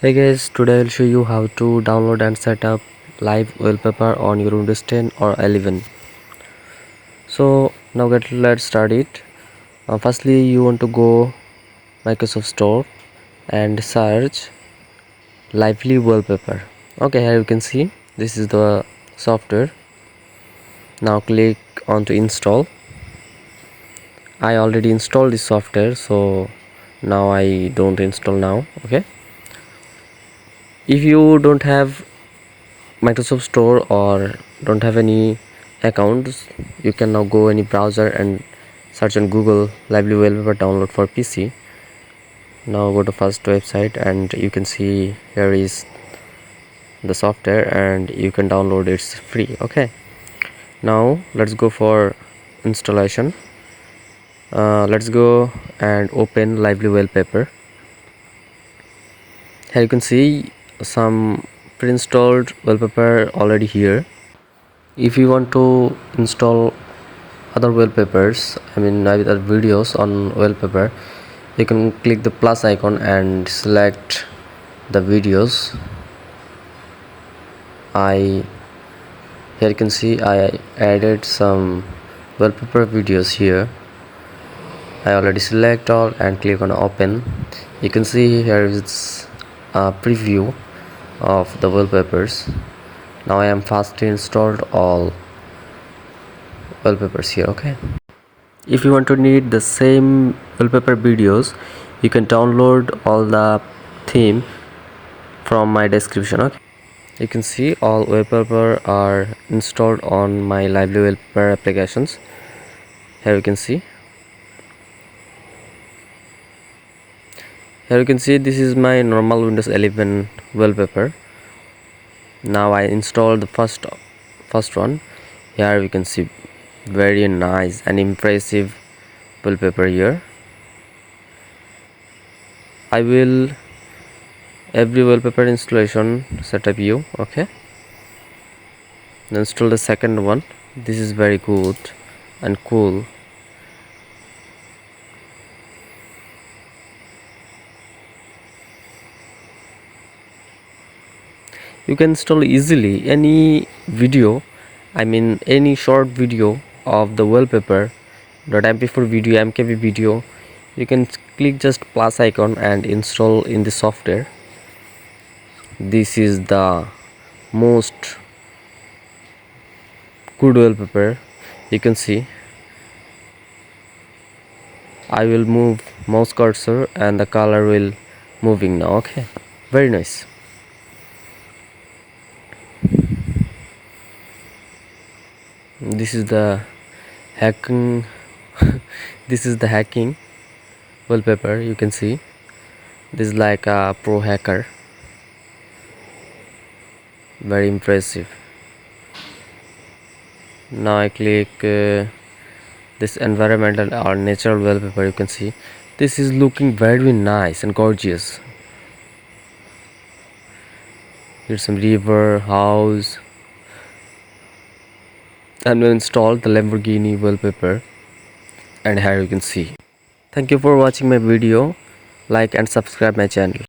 Hey guys, today I'll show you how to download and set up live wallpaper on your Windows 10 or 11. So now let's start it. Firstly, you want to go Microsoft Store and search lively wallpaper. Okay, here you can see this is the software. Now click on to install. I already installed this software, so now I don't install now. Okay, if you don't have Microsoft Store or don't have any accounts, you can now go any browser and search on Google lively wallpaper download for PC. Now go to first website and you can see here is the software and you can download it. It's free. Okay, now let's go for installation. Let's go and open lively wallpaper. Here you can see some pre-installed wallpaper already here. If you want to install other wallpapers, other videos on wallpaper, you can click the plus icon and select the videos. Here you can see I added some wallpaper videos here. I already select all and click on open. You can see here is a preview of the wallpapers. Now I am fastly installed all wallpapers here. Okay, if you want to need the same wallpaper videos, you can download all the theme from my description. Okay, you can see all wallpaper are installed on my lively wallpaper applications. Here you can see this is my normal Windows 11 wallpaper. Now I installed the first one. Here we can see very nice and impressive wallpaper here. I will every wallpaper installation setup view. Okay, install the second one. This is very good and cool. You can install easily any video, any short video of the wallpaper, .mp4 video, mkv video. You can click just plus icon and install in the software. This is the most good wallpaper. You can see I will move mouse cursor and the color will moving now. Okay, very nice. This is the hacking this is the hacking wallpaper. You can see this is like a pro hacker, very impressive. Now I click this environmental or natural wallpaper. You can see this is looking very nice and gorgeous. Here's some river, house, and we installed the Lamborghini wallpaper, and here you can see. Thank you for watching my video. Like and subscribe my channel.